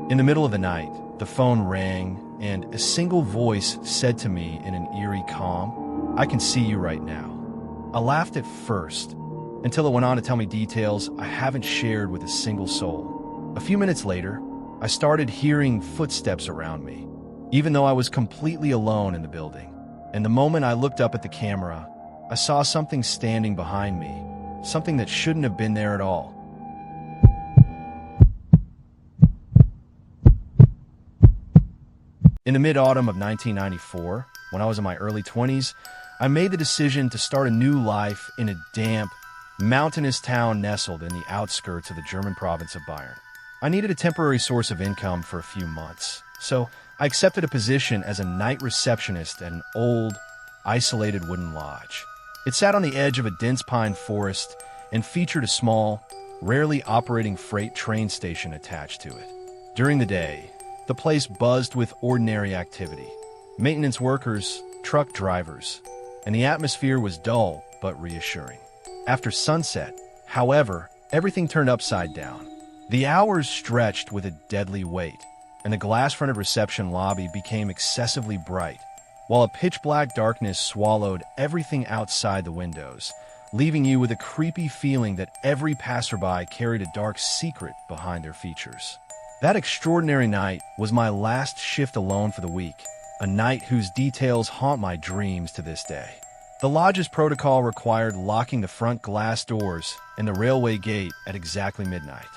In the middle of the night, the phone rang, and a single voice said to me in an eerie calm, "I can see you right now." I laughed at first, until it went on to tell me details I haven't shared with a single soul. A few minutes later, I started hearing footsteps around me, even though I was completely alone in the building. And the moment I looked up at the camera, I saw something standing behind me, something that shouldn't have been there at all. In the mid-autumn of 1994, when I was in my early 20s, I made the decision to start a new life in a damp, mountainous town nestled in the outskirts of the German province of Bayern. I needed a temporary source of income for a few months, so I accepted a position as a night receptionist at an old, isolated wooden lodge. It sat on the edge of a dense pine forest and featured a small, rarely operating freight train station attached to it. During the day, the place buzzed with ordinary activity: maintenance workers, truck drivers, and the atmosphere was dull but reassuring. After sunset, however, everything turned upside down. The hours stretched with a deadly weight, and the glass-fronted reception lobby became excessively bright, while a pitch-black darkness swallowed everything outside the windows, leaving you with a creepy feeling that every passerby carried a dark secret behind their features. That extraordinary night was my last shift alone for the week, a night whose details haunt my dreams to this day. The lodge's protocol required locking the front glass doors and the railway gate at exactly midnight.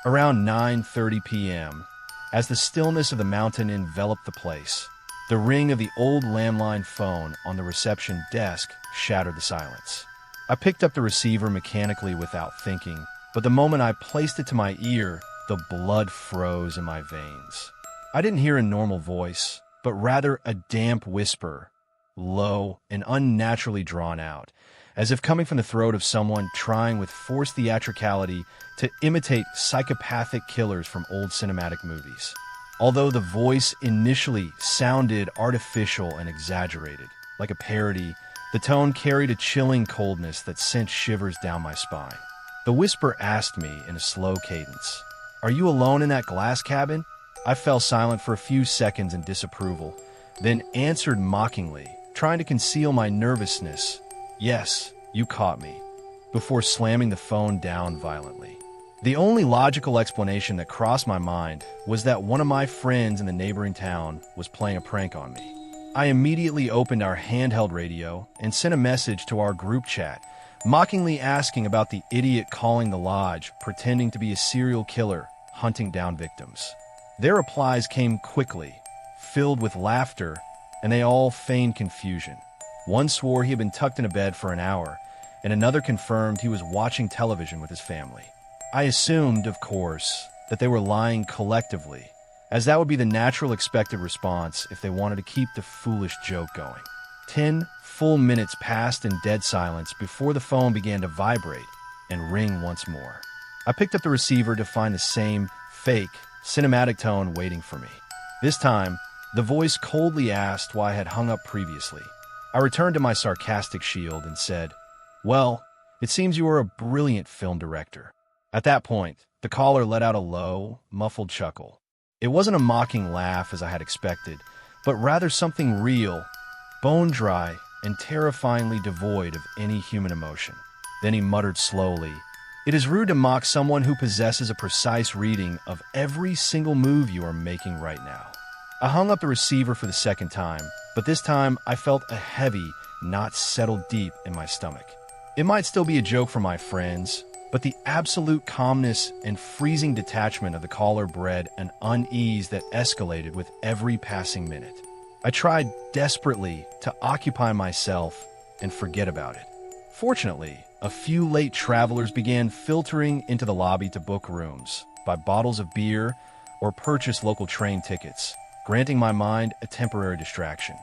Around 9:30 p.m., as the stillness of the mountain enveloped the place, the ring of the old landline phone on the reception desk shattered the silence. I picked up the receiver mechanically without thinking, but the moment I placed it to my ear, the blood froze in my veins. I didn't hear a normal voice, but rather a damp whisper, low and unnaturally drawn out, as if coming from the throat of someone trying with forced theatricality to imitate psychopathic killers from old cinematic movies. Although the voice initially sounded artificial and exaggerated, like a parody, the tone carried a chilling coldness that sent shivers down my spine. The whisper asked me in a slow cadence, "Are you alone in that glass cabin?" I fell silent for a few seconds in disapproval, then answered mockingly, trying to conceal my nervousness, "Yes, you caught me," before slamming the phone down violently. The only logical explanation that crossed my mind was that one of my friends in the neighboring town was playing a prank on me. I immediately opened our handheld radio and sent a message to our group chat, mockingly asking about the idiot calling the lodge, pretending to be a serial killer hunting down victims. Their replies came quickly, filled with laughter, and they all feigned confusion. One swore he had been tucked in a bed for an hour, and another confirmed he was watching television with his family. I assumed, of course, that they were lying collectively, as that would be the natural expected response if they wanted to keep the foolish joke going. 10 full minutes passed in dead silence before the phone began to vibrate and ring once more. I picked up the receiver to find the same fake, cinematic tone waiting for me. This time, the voice coldly asked why I had hung up previously. I returned to my sarcastic shield and said, "Well, it seems you are a brilliant film director." At that point, the caller let out a low, muffled chuckle. It wasn't a mocking laugh as I had expected, but rather something real, bone-dry, and terrifyingly devoid of any human emotion. Then he muttered slowly, "It is rude to mock someone who possesses a precise reading of every single move you are making right now." I hung up the receiver for the second time, but this time I felt a heavy knot settle deep in my stomach. It might still be a joke for my friends, but the absolute calmness and freezing detachment of the caller bred an unease that escalated with every passing minute. I tried desperately to occupy myself and forget about it. Fortunately, a few late travelers began filtering into the lobby to book rooms, buy bottles of beer, or purchase local train tickets, granting my mind a temporary distraction.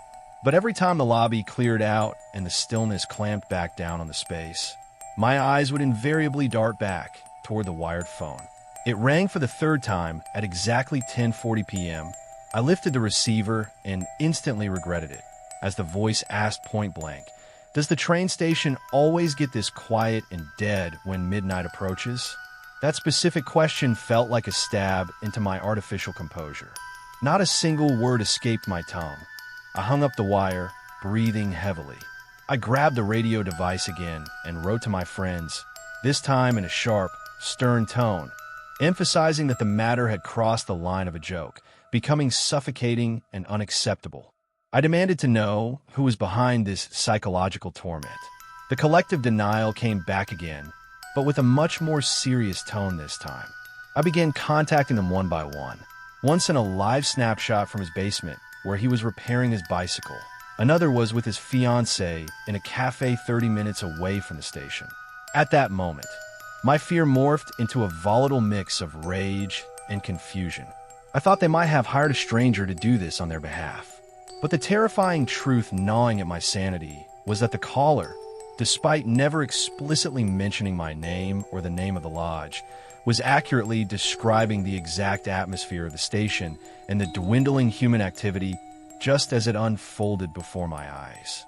But every time the lobby cleared out and the stillness clamped back down on the space, my eyes would invariably dart back toward the wired phone. It rang for the third time at exactly 10:40 p.m. I lifted the receiver and instantly regretted it, as the voice asked point blank, "Does the train station always get this quiet and dead when midnight approaches?" That specific question felt like a stab into my artificial composure. Not a single word escaped my tongue. I hung up the wire, breathing heavily. I grabbed the radio device again and wrote to my friends, this time in a sharp, stern tone, emphasizing that the matter had crossed the line of a joke, becoming suffocating and unacceptable. I demanded to know who was behind this psychological torment. The collective denial came back again, but with a much more serious tone this time. I began contacting them one by one. Once in a live snapshot from his basement, where he was repairing his bicycle. Another was with his fiancée in a cafe 30 minutes away from the station. At that moment, my fear morphed into a volatile mix of rage and confusion. I thought they might have hired a stranger to do this on their behalf. But the terrifying truth gnawing at my sanity was that the caller, despite never explicitly mentioning my name or the name of the lodge, was accurately describing the exact atmosphere of the station and the dwindling human activity just as it unfolded before my eyes.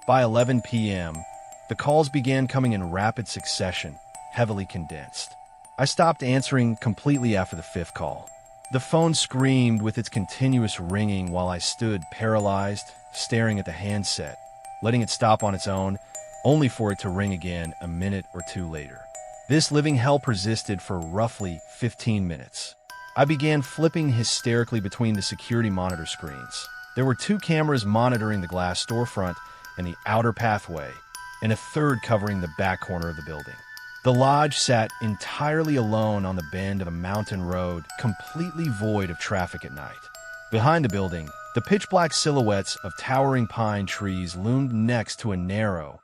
By 11 p.m., the calls began coming in rapid succession, heavily condensed. I stopped answering completely after the fifth call. The phone screamed with its continuous ringing while I stood paralyzed, staring at the handset, letting it stop on its own, only for it to ring again a minute or two later. This living hell persisted for roughly 15 minutes. I began flipping hysterically between the security monitor screens. There were 2 cameras monitoring the glass storefront and the outer pathway, and a third covering the back corner of the building. The lodge sat entirely alone on the bend of a mountain road, completely void of traffic at night. Behind the building, the pitch-black silhouettes of towering pine trees loomed next to a narrow,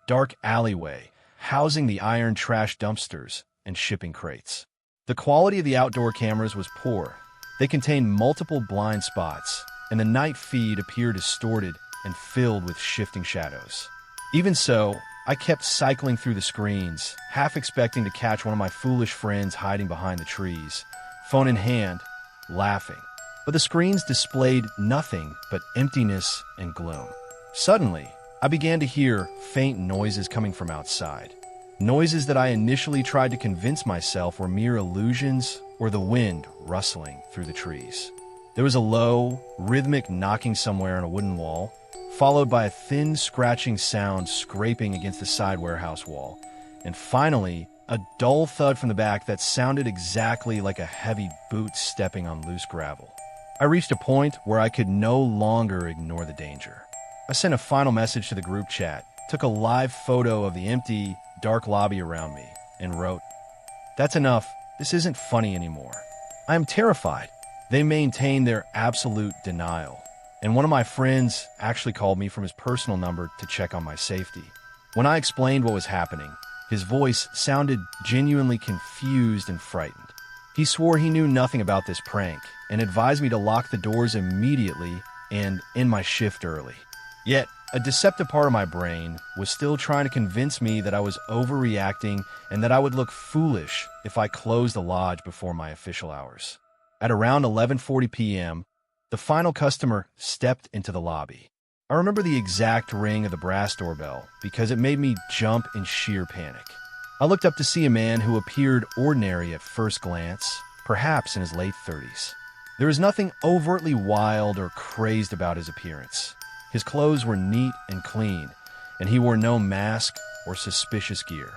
dark alleyway housing the iron trash dumpsters and shipping crates. The quality of the outdoor cameras was poor. They contained multiple blind spots, and the night feed appeared distorted and filled with shifting shadows. Even so, I kept cycling through the screens, half expecting to catch one of my foolish friends hiding behind the trees, phone in hand, laughing. But the screens displayed nothing but emptiness and gloom. Suddenly, I began to hear faint noises coming from outside. Noises that I initially tried to convince myself were mere illusions or the wind rustling through the trees. There was a low, rhythmic knocking somewhere on a wooden wall, followed by a thin, scratching sound scraping against the side warehouse wall, and finally, a dull thud from the back that sounded exactly like a heavy boot stepping on loose gravel. I reached a point where I could no longer ignore the danger. I sent a final message to the group chat, took a live photo of the empty, dark lobby around me, and wrote, "That's enough. This isn't funny anymore. I am terrified." They maintained their absolute denial, and one of my friends actually called me from his personal number to check on my safety. When I explained what was happening, his voice sounded genuinely confused and frightened. He swore he knew nothing about this prank and advised me to lock the doors immediately and end my shift early. Yet, a deceptive part of my brain was still trying to convince me that I was overreacting and that I would look foolish if I closed the lodge before my official hours. At around 11:40 p.m., the final customer stepped into the lobby. I remember the exact ring of the brass doorbell because it made me jump in sheer panic. I looked up to see a man who appeared ordinary at first glance, perhaps in his late 30s. There was nothing overtly wild or crazed about his appearance. His clothes were neat and clean, and he wore no mask or suspicious gear.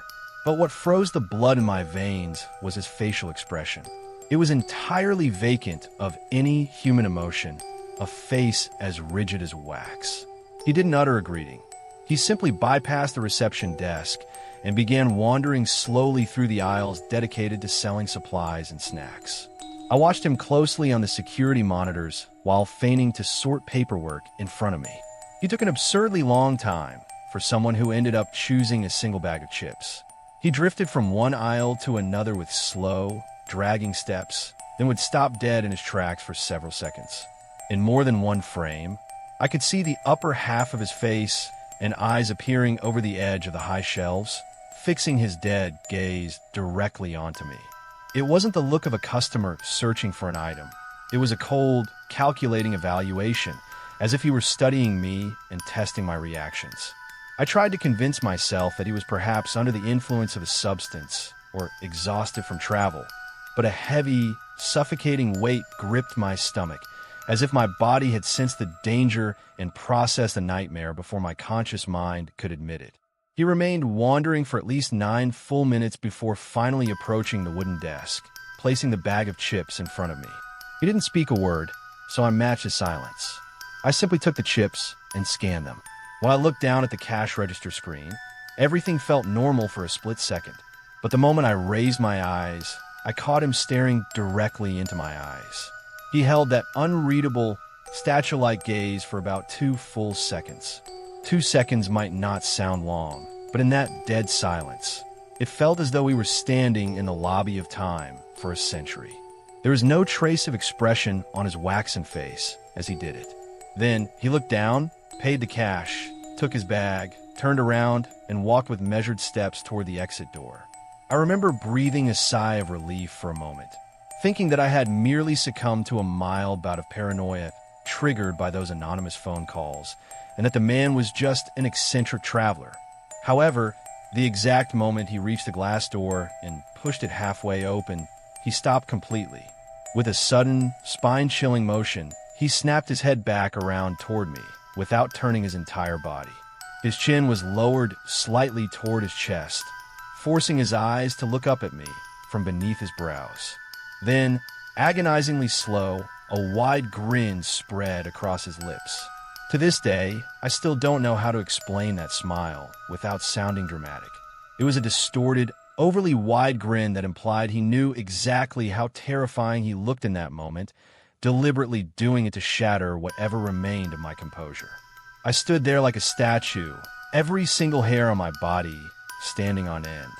But what froze the blood in my veins was his facial expression. It was entirely vacant of any human emotion, a face as rigid as wax. He didn't utter a greeting. He simply bypassed the reception desk and began wandering slowly through the aisles dedicated to selling supplies and snacks. I watched him closely on the security monitors while feigning to sort paperwork in front of me. He took an absurdly long time for someone who ended up choosing a single bag of chips. He drifted from one aisle to another with slow, dragging steps, then would stop dead in his tracks for several seconds. In more than one frame, I could see the upper half of his face and eyes appearing over the edge of the high shelves, fixing his dead gaze directly onto me. It wasn't the look of a customer searching for an item. It was a cold, calculating evaluation, as if he were studying me and testing my reactions. I tried to convince myself that he was perhaps under the influence of a substance, or exhausted from travel, but a heavy, suffocating weight gripped my stomach, as if my body had sensed the danger and processed the nightmare before my conscious mind could admit it. He remained wandering for at least 9 full minutes before finally approaching the wooden desk, placing the bag of chips in front of me. He didn't speak a word, so I matched his silence. I simply took the chips and scanned them. While I looked down at the cash register screen, everything felt normal for a split second. But the moment I raised my eyes, I caught him staring directly into my eyes. He held that unreadable, statue-like gaze for about 2 full seconds. 2 seconds might not sound long, but in that dead silence, it felt as though we were standing in the lobby of time for a century. There was no trace of expression on his waxen face as he did it. Then he looked down, paid the cash, took his bag, turned around, and walked with measured steps toward the exit door. I remember breathing a sigh of relief for a moment, thinking that I had merely succumbed to a mild bout of paranoia triggered by those anonymous phone calls, and that the man was just an eccentric traveler. However, the exact moment he reached the glass door and pushed it halfway open, he stopped completely. With a sudden, spine-chilling motion, he snapped his head back around toward me, without turning his entire body. His chin was lowered slightly toward his chest, forcing his eyes to look up at me from beneath his brows. Then, agonizingly slow, a wide grin spread across his lips. To this day, I still don't know how to explain that smile without sounding dramatic. It was a distorted, overly wide grin that implied he knew exactly how terrifying he looked in that moment, deliberately doing it to shatter whatever remained of my composure. I stood there like a statue, every single hair on my body standing on end.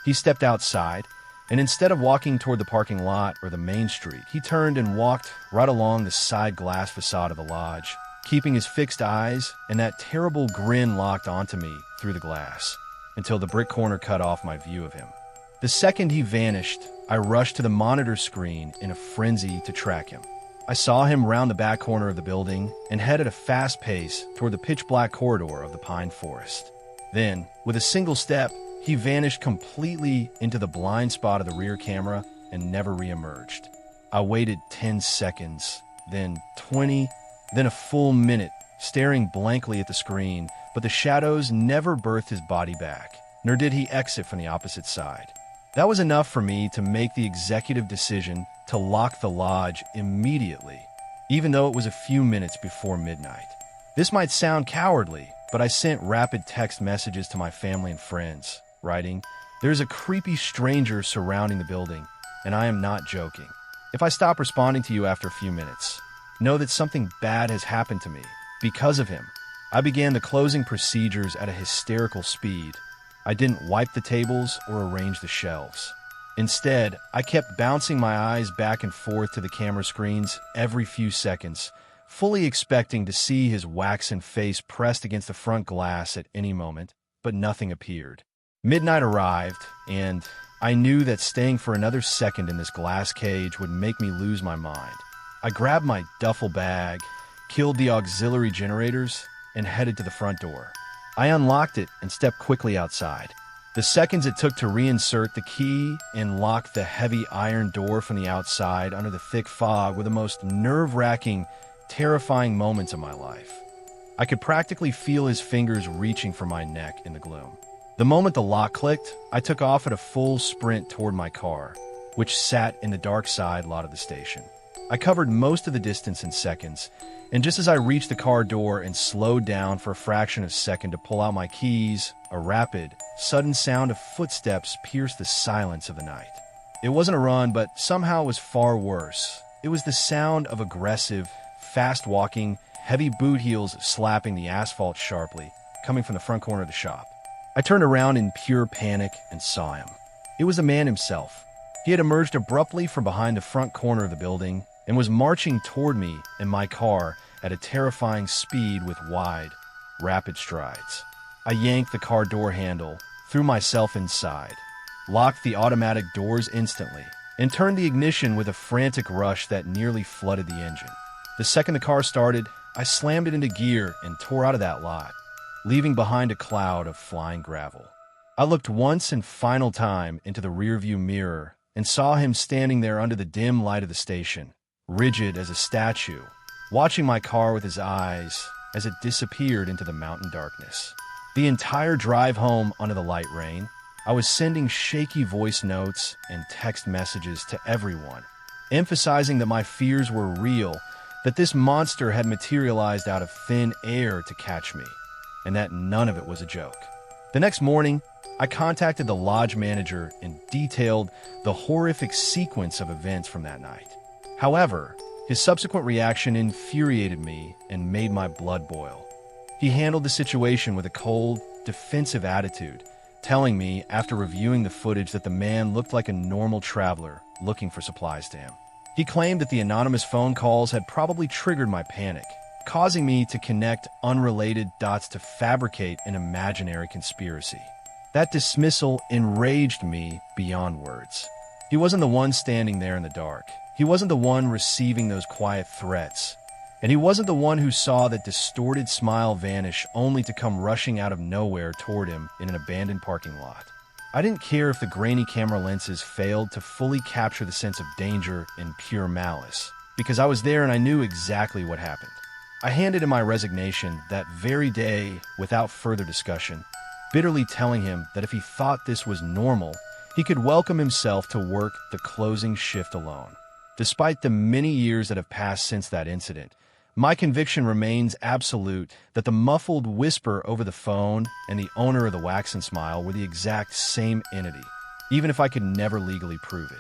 He stepped outside, and instead of walking toward the parking lot or the main street, he turned and walked right along the side glass facade of the lodge, keeping his fixed eyes and that terrible grin locked onto me through the glass, until the brick corner cut off my view of him. The second he vanished, I rushed to the monitor screen in a frenzy to track him. I saw him round the back corner of the building and head at a fast pace toward the pitch-black corridor of the pine forest. Then, with a single step, he vanished completely into the blind spot of the rear camera and never re-emerged. I waited 10 seconds, then 20, then a full minute, staring blankly at the screen, but the shadows never birthed his body back, nor did he exit from the opposite side. That was enough for me to make the executive decision to lock the lodge immediately, even though it was a few minutes before midnight. This might sound cowardly, but I sent rapid text messages to my family and friends, writing, "There's a creepy stranger surrounding the building, and I am not joking. If I stop responding to you after a few minutes, know that something bad has happened to me because of him." I began the closing procedures at a hysterical speed. I didn't wipe the tables or arrange the shelves. Instead, I kept bouncing my eyes back and forth to the camera screens every few seconds, fully expecting to see his waxen face pressed against the front glass at any moment, but nothing appeared. Midnight arrived, and I knew that staying for another second in this glass cage would make me lose my mind. I grabbed my duffel bag, killed the auxiliary generators, and headed to the front door. I unlocked it and stepped quickly outside. The seconds it took to reinsert the key and lock the heavy iron door from the outside under the thick fog were the most nerve-wracking, terrifying moments of my life. I could practically feel his fingers reaching for my neck in the gloom. The moment the lock clicked, I took off at a full sprint toward my car, which sat in the dark side lot of the station. I covered most of the distance in seconds, and just as I reached the car door and slowed down for a fraction of a second to pull out my keys, a rapid, sudden sound of footsteps pierced the silence of the night. It wasn't a run, but somehow it was far worse. It was the sound of aggressive, fast-walking, heavy boot heels slapping the asphalt sharply, coming from the front corner of the shop. I turned around in pure panic and saw him. It was the man himself. He had emerged abruptly from behind the front corner of the building and was marching toward me in my car at a terrifying speed with wide, rapid strides. I yanked the car door handle, threw myself inside, locked the automatic doors instantly, and turned the ignition with a frantic rush that nearly flooded the engine. The second the car started, I slammed it into gear and tore out of that lot, leaving behind a cloud of flying gravel. I looked once and final time into the rearview mirror and saw him standing there under the dim light of the station, rigid as a statue, watching my car with his eyes as it disappeared into the mountain darkness. The entire drive home under the light rain, I was sending shaky voice notes and text messages to everyone, emphasizing that my fears were real, that this monster had materialized out of thin air to catch me, and that none of it was a joke. The next morning, I contacted the lodge manager and detailed the horrific sequence of events from that night. However, his subsequent reaction infuriated me and made my blood boil. He handled the situation with a cold, defensive attitude, telling me after reviewing the footage that the man looked like a normal traveler looking for supplies to him. He claimed that the anonymous phone calls had probably triggered my panic, causing me to connect unrelated dots to fabricate an imaginary conspiracy. That dismissal enraged me beyond words. He wasn't the one standing there in the dark. He wasn't the one receiving those quiet threats. And he wasn't the one who saw that distorted smile vanish only to come rushing out of nowhere toward him in an abandoned parking lot. I didn't care if the grainy camera lenses failed to fully capture the sense of danger and pure malice, because I was there and I knew exactly what happened. I handed him my resignation that very day without further discussion, bitterly telling him that if he thought this was normal, he could welcome himself to work the closing shift alone. Despite the many years that have passed since that incident, my conviction remains absolute that the muffled whisper over the phone and the owner of the wax and smile were the exact same entity, even if I could never legally prove it.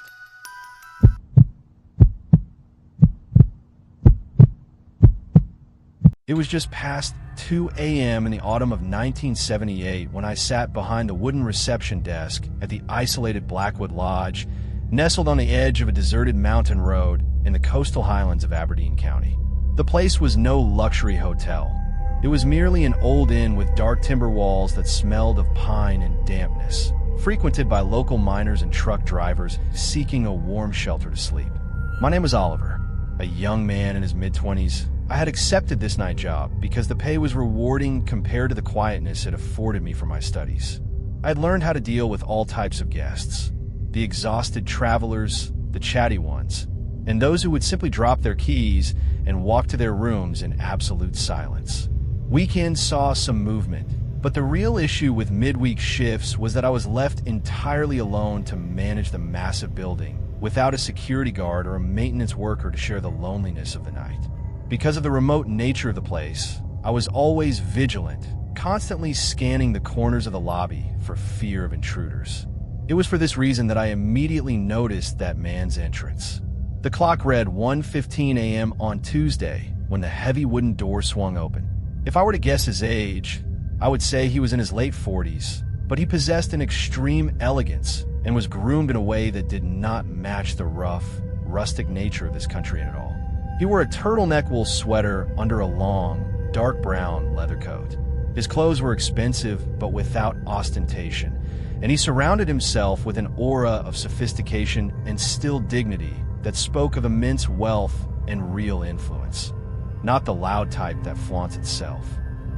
It was just past 2 a.m. in the autumn of 1978 when I sat behind the wooden reception desk at the isolated Blackwood Lodge, nestled on the edge of a deserted mountain road in the coastal highlands of Aberdeen County. The place was no luxury hotel. It was merely an old inn with dark timber walls that smelled of pine and dampness, frequented by local miners and truck drivers seeking a warm shelter to sleep. My name was Oliver, a young man in his mid-20s. I had accepted this night job because the pay was rewarding compared to the quietness it afforded me for my studies. I had learned how to deal with all types of guests, the exhausted travelers, the chatty ones, and those who would simply drop their keys and walk to their rooms in absolute silence. Weekends saw some movement, but the real issue with midweek shifts was that I was left entirely alone to manage the massive building, without a security guard or a maintenance worker to share the loneliness of the night. Because of the remote nature of the place, I was always vigilant, constantly scanning the corners of the lobby for fear of intruders. It was for this reason that I immediately noticed that man's entrance. The clock read 1:15 a.m. on Tuesday when the heavy wooden door swung open. If I were to guess his age, I would say he was in his late 40s, but he possessed an extreme elegance and was groomed in a way that did not match the rough, rustic nature of this country at all. He wore a turtleneck wool sweater under a long, dark brown leather coat. His clothes were expensive but without ostentation, and he surrounded himself with an aura of sophistication and still dignity that spoke of immense wealth and real influence, not the loud type that flaunts itself.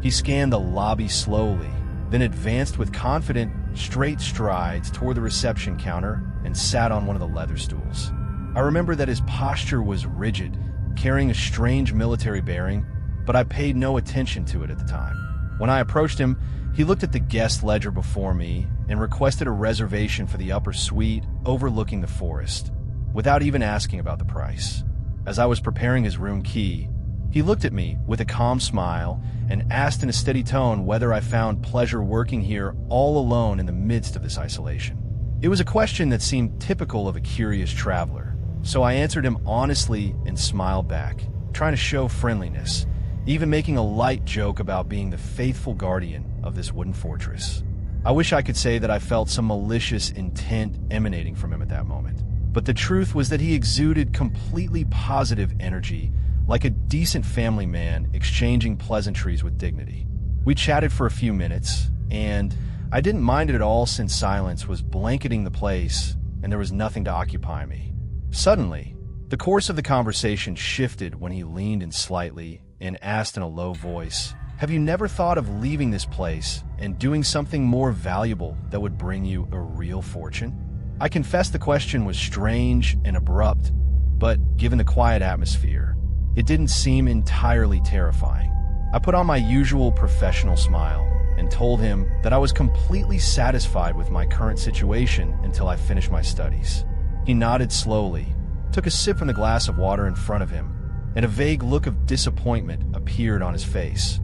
He scanned the lobby slowly, then advanced with confident, straight strides toward the reception counter and sat on one of the leather stools. I remember that his posture was rigid, carrying a strange military bearing, but I paid no attention to it at the time. When I approached him, he looked at the guest ledger before me and requested a reservation for the upper suite overlooking the forest, without even asking about the price. As I was preparing his room key, he looked at me with a calm smile and asked in a steady tone whether I found pleasure working here all alone in the midst of this isolation. It was a question that seemed typical of a curious traveler, so I answered him honestly and smiled back, trying to show friendliness, even making a light joke about being the faithful guardian of this wooden fortress. I wish I could say that I felt some malicious intent emanating from him at that moment. But the truth was that he exuded completely positive energy, like a decent family man exchanging pleasantries with dignity. We chatted for a few minutes, and I didn't mind it at all since silence was blanketing the place and there was nothing to occupy me. Suddenly, the course of the conversation shifted when he leaned in slightly and asked in a low voice, Have you never thought of leaving this place and doing something more valuable that would bring you a real fortune? I confess the question was strange and abrupt, but given the quiet atmosphere, it didn't seem entirely terrifying. I put on my usual professional smile and told him that I was completely satisfied with my current situation until I finished my studies. He nodded slowly, took a sip from the glass of water in front of him, and a vague look of disappointment appeared on his face,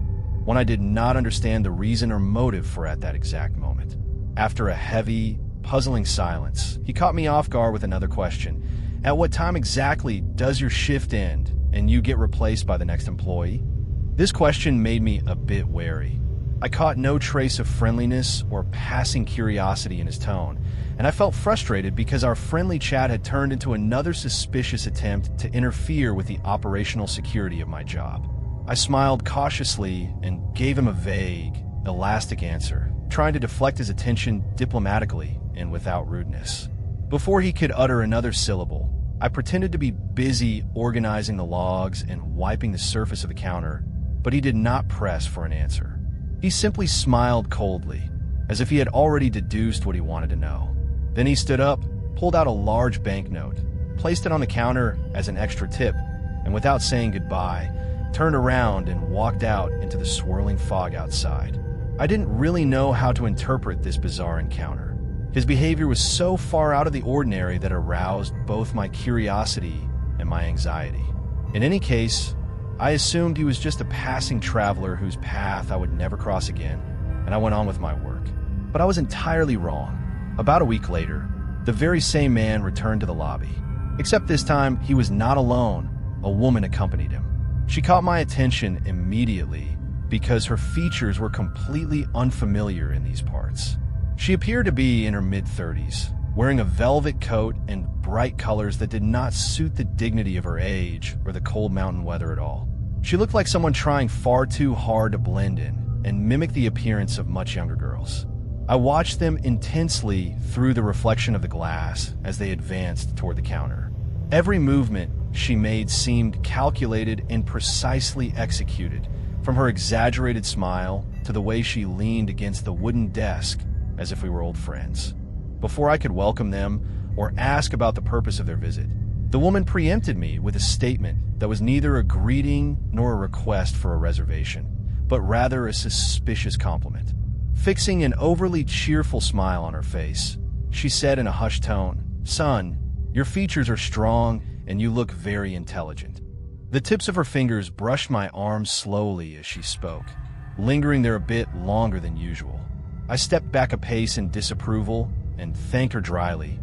one I did not understand the reason or motive for at that exact moment. After a heavy, puzzling silence, he caught me off guard with another question. At what time exactly does your shift end and you get replaced by the next employee? This question made me a bit wary. I caught no trace of friendliness or passing curiosity in his tone, and I felt frustrated because our friendly chat had turned into another suspicious attempt to interfere with the operational security of my job. I smiled cautiously and gave him a vague, elastic answer, trying to deflect his attention diplomatically and without rudeness. Before he could utter another syllable, I pretended to be busy organizing the logs and wiping the surface of the counter, but he did not press for an answer. He simply smiled coldly, as if he had already deduced what he wanted to know. Then he stood up, pulled out a large banknote, placed it on the counter as an extra tip, and without saying goodbye, turned around and walked out into the swirling fog outside. I didn't really know how to interpret this bizarre encounter. His behavior was so far out of the ordinary that it aroused both my curiosity and my anxiety. In any case, I assumed he was just a passing traveler whose path I would never cross again, and I went on with my work. But I was entirely wrong. About a week later, the very same man returned to the lobby. Except this time, he was not alone. A woman accompanied him. She caught my attention immediately because her features were completely unfamiliar in these parts. She appeared to be in her mid-30s, wearing a velvet coat and bright colors that did not suit the dignity of her age or the cold mountain weather at all. She looked like someone trying far too hard to blend in and mimic the appearance of much younger girls. I watched them intensely through the reflection of the glass as they advanced toward the counter. Every movement she made seemed calculated and precisely executed, from her exaggerated smile to the way she leaned against the wooden desk as if we were old friends. Before I could welcome them or ask about the purpose of their visit, the woman preempted me with a statement that was neither a greeting nor a request for a reservation, but rather a suspicious compliment. Fixing an overly cheerful smile on her face, she said in a hushed tone, "Son, your features are strong and you look very intelligent." The tips of her fingers brushed my arm slowly as she spoke, lingering there a bit longer than usual. I stepped back a pace in disapproval and thanked her dryly,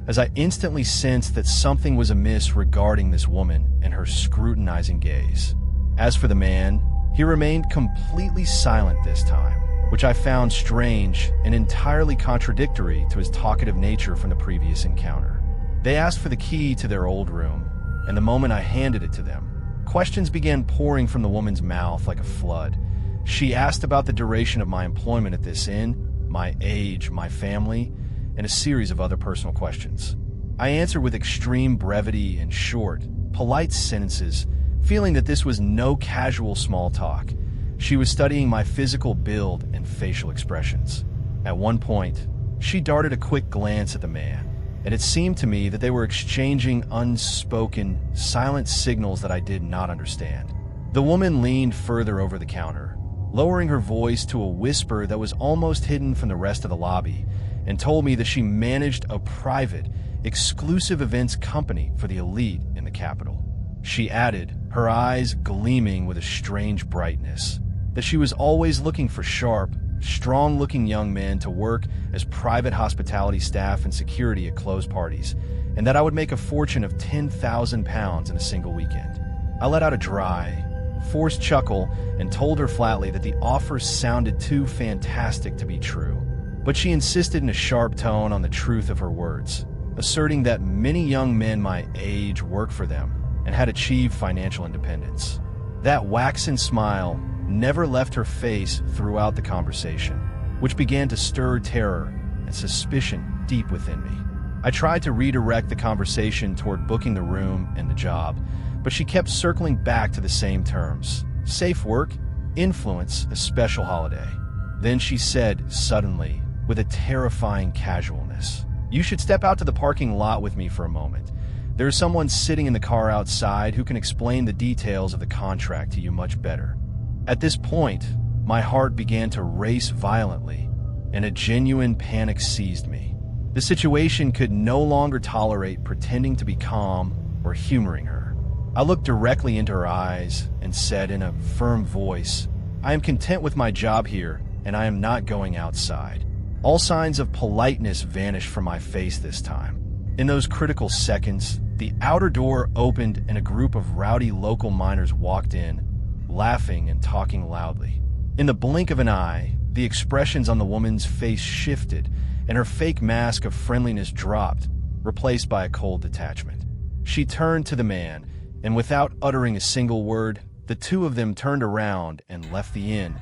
as I instantly sensed that something was amiss regarding this woman and her scrutinizing gaze. As for the man, he remained completely silent this time, which I found strange and entirely contradictory to his talkative nature from the previous encounter. They asked for the key to their old room, and the moment I handed it to them, questions began pouring from the woman's mouth like a flood. She asked about the duration of my employment at this inn, my age, my family, and a series of other personal questions. I answered with extreme brevity and short, polite sentences, feeling that this was no casual small talk. She was studying my physical build and facial expressions. At one point, she darted a quick glance at the man, and it seemed to me that they were exchanging unspoken, silent signals that I did not understand. The woman leaned further over the counter, lowering her voice to a whisper that was almost hidden from the rest of the lobby, and told me that she managed a private, exclusive events company for the elite in the capital. She added, her eyes gleaming with a strange brightness, that she was always looking for sharp, strong-looking young men to work as private hospitality staff and security at closed parties, and that I would make a fortune of 10,000 pounds in a single weekend. I let out a dry, forced chuckle and told her flatly that the offer sounded too fantastic to be true. But she insisted in a sharp tone on the truth of her words, asserting that many young men my age worked for them and had achieved financial independence. That waxen smile never left her face throughout the conversation, which began to stir terror and suspicion deep within me. I tried to redirect the conversation toward booking the room and the job, but she kept circling back to the same terms: safe work influence a special holiday. Then she said, suddenly, with a terrifying casualness, "You should step out to the parking lot with me for a moment. There's someone sitting in the car outside who can explain the details of the contract to you much better." At this point, my heart began to race violently, and a genuine panic seized me. The situation could no longer tolerate pretending to be calm or humoring her. I looked directly into her eyes and said in a firm voice, "I am content with my job here, and I am not going outside." All signs of politeness vanished from my face this time. In those critical seconds, the outer door opened and a group of rowdy local miners walked in, laughing and talking loudly. In the blink of an eye, the expressions on the woman's face shifted, and her fake mask of friendliness dropped, replaced by a cold detachment. She turned to the man, and without uttering a single word, the two of them turned around and left the inn,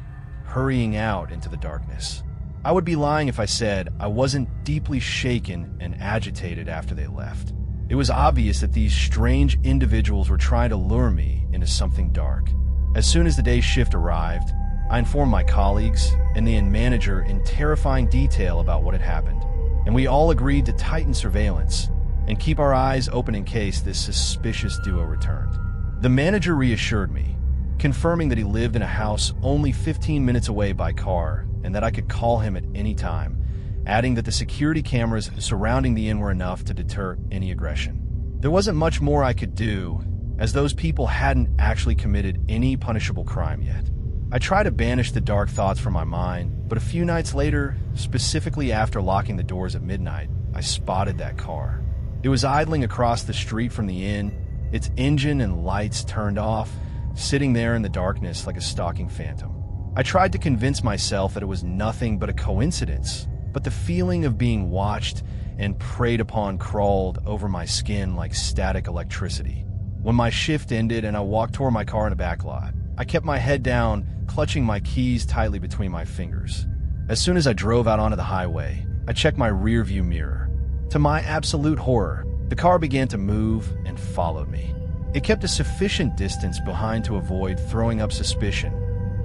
hurrying out into the darkness. I would be lying if I said I wasn't deeply shaken and agitated after they left. It was obvious that these strange individuals were trying to lure me into something dark. As soon as the day's shift arrived, I informed my colleagues and the inn manager in terrifying detail about what had happened, and we all agreed to tighten surveillance and keep our eyes open in case this suspicious duo returned. The manager reassured me, confirming that he lived in a house only 15 minutes away by car and that I could call him at any time, adding that the security cameras surrounding the inn were enough to deter any aggression. There wasn't much more I could do, as those people hadn't actually committed any punishable crime yet. I tried to banish the dark thoughts from my mind, but a few nights later, specifically after locking the doors at midnight, I spotted that car. It was idling across the street from the inn, its engine and lights turned off, sitting there in the darkness like a stalking phantom. I tried to convince myself that it was nothing but a coincidence, but the feeling of being watched and preyed upon crawled over my skin like static electricity. When my shift ended and I walked toward my car in a back lot, I kept my head down, clutching my keys tightly between my fingers. As soon as I drove out onto the highway, I checked my rearview mirror. To my absolute horror, the car began to move and followed me. It kept a sufficient distance behind to avoid throwing up suspicion,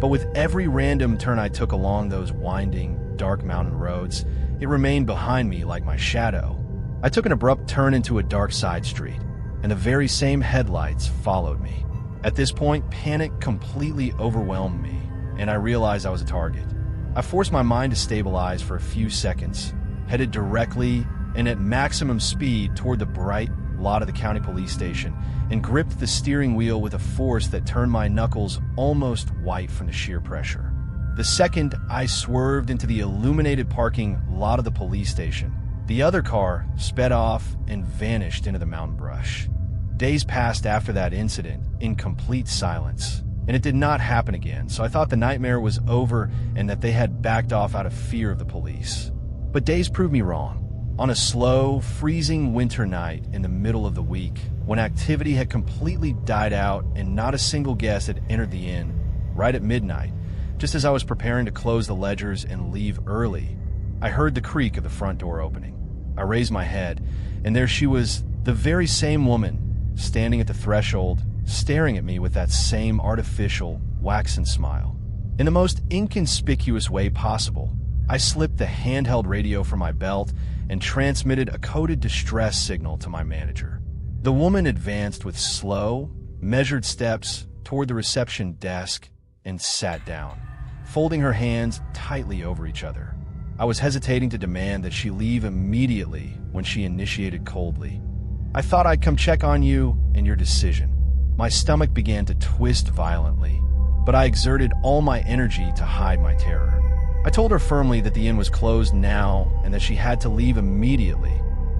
but with every random turn I took along those winding, dark mountain roads, it remained behind me like my shadow. I took an abrupt turn into a dark side street, and the very same headlights followed me. At this point, panic completely overwhelmed me, and I realized I was a target. I forced my mind to stabilize for a few seconds, headed directly and at maximum speed toward the bright lot of the county police station, and gripped the steering wheel with a force that turned my knuckles almost white from the sheer pressure. The second I swerved into the illuminated parking lot of the police station, the other car sped off and vanished into the mountain brush. Days passed after that incident in complete silence, and it did not happen again, so I thought the nightmare was over and that they had backed off out of fear of the police. But days proved me wrong. On a slow, freezing winter night in the middle of the week, when activity had completely died out and not a single guest had entered the inn, right at midnight, just as I was preparing to close the ledgers and leave early, I heard the creak of the front door opening. I raised my head, and there she was, the very same woman, standing at the threshold, staring at me with that same artificial, waxen smile. In the most inconspicuous way possible, I slipped the handheld radio from my belt and transmitted a coded distress signal to my manager. The woman advanced with slow, measured steps toward the reception desk and sat down, folding her hands tightly over each other. I was hesitating to demand that she leave immediately when she initiated coldly. "I thought I'd come check on you and your decision." My stomach began to twist violently, but I exerted all my energy to hide my terror. I told her firmly that the inn was closed now and that she had to leave immediately,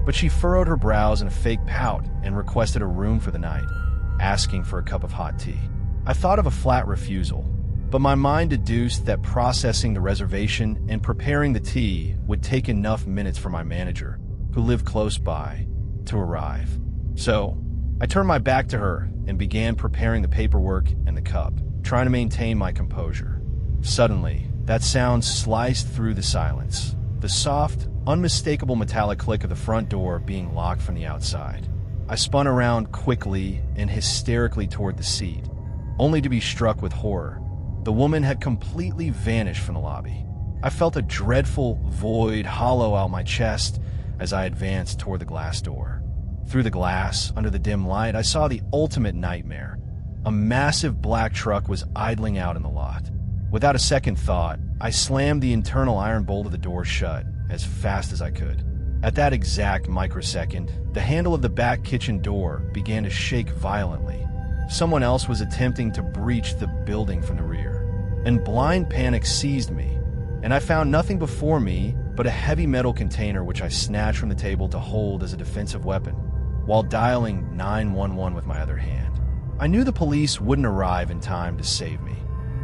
but she furrowed her brows in a fake pout and requested a room for the night, asking for a cup of hot tea. I thought of a flat refusal, but my mind deduced that processing the reservation and preparing the tea would take enough minutes for my manager, who lived close by, to arrive. So, I turned my back to her and began preparing the paperwork and the cup, trying to maintain my composure. Suddenly, that sound sliced through the silence, the soft, unmistakable metallic click of the front door being locked from the outside. I spun around quickly and hysterically toward the seat, only to be struck with horror. the woman had completely vanished from the lobby. I felt a dreadful void hollow out my chest as I advanced toward the glass door. Through the glass, under the dim light, I saw the ultimate nightmare. A massive black truck was idling out in the lot. Without a second thought, I slammed the internal iron bolt of the door shut as fast as I could. At that exact microsecond, the handle of the back kitchen door began to shake violently. Someone else was attempting to breach the building from the rear. And blind panic seized me, and I found nothing before me but a heavy metal container which I snatched from the table to hold as a defensive weapon, while dialing 911 with my other hand. I knew the police wouldn't arrive in time to save me,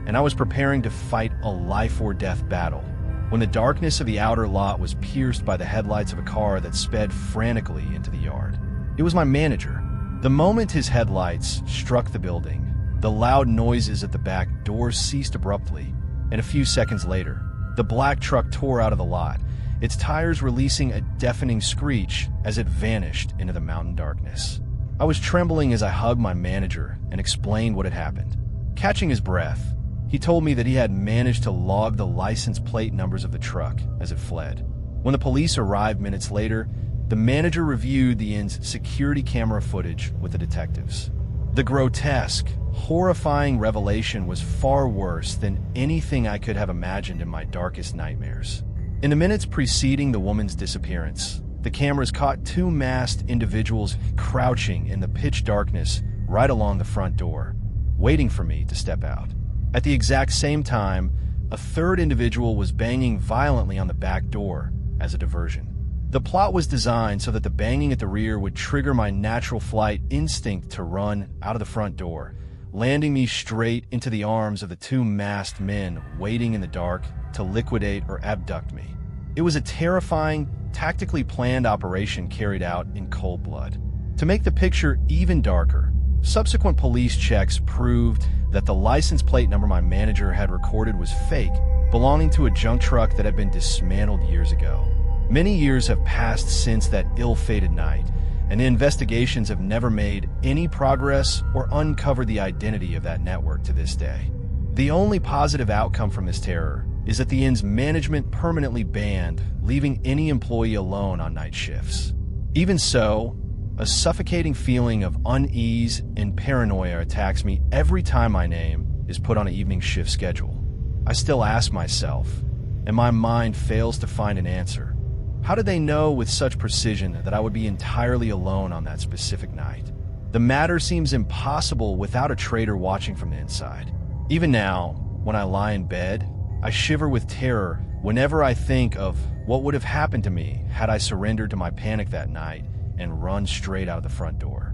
and I was preparing to fight a life-or-death battle when the darkness of the outer lot was pierced by the headlights of a car that sped frantically into the yard. It was my manager. The moment his headlights struck the building, the loud noises at the back door ceased abruptly, and a few seconds later, the black truck tore out of the lot, its tires releasing a deafening screech as it vanished into the mountain darkness. I was trembling as I hugged my manager and explained what had happened. Catching his breath, he told me that he had managed to log the license plate numbers of the truck as it fled. When the police arrived minutes later, the manager reviewed the inn's security camera footage with the detectives. The grotesque, horrifying revelation was far worse than anything I could have imagined in my darkest nightmares. In the minutes preceding the woman's disappearance, the cameras caught two masked individuals crouching in the pitch darkness right along the front door, waiting for me to step out. At the exact same time, a third individual was banging violently on the back door as a diversion. The plot was designed so that the banging at the rear would trigger my natural flight instinct to run out of the front door, landing me straight into the arms of the two masked men waiting in the dark to liquidate or abduct me. It was a terrifying, tactically planned operation carried out in cold blood. To make the picture even darker, subsequent police checks proved that the license plate number my manager had recorded was fake, belonging to a junk truck that had been dismantled years ago. Many years have passed since that ill-fated night, and the investigations have never made any progress or uncovered the identity of that network to this day. The only positive outcome from this terror is that the inn's management permanently banned leaving any employee alone on night shifts. Even so, a suffocating feeling of unease and paranoia attacks me every time my name is put on an evening shift schedule. I still ask myself, and my mind fails to find an answer. How did they know with such precision that I would be entirely alone on that specific night? The matter seems impossible without a traitor watching from the inside. Even now, when I lie in bed, I shiver with terror whenever I think of what would have happened to me had I surrendered to my panic that night and run straight out of the front door.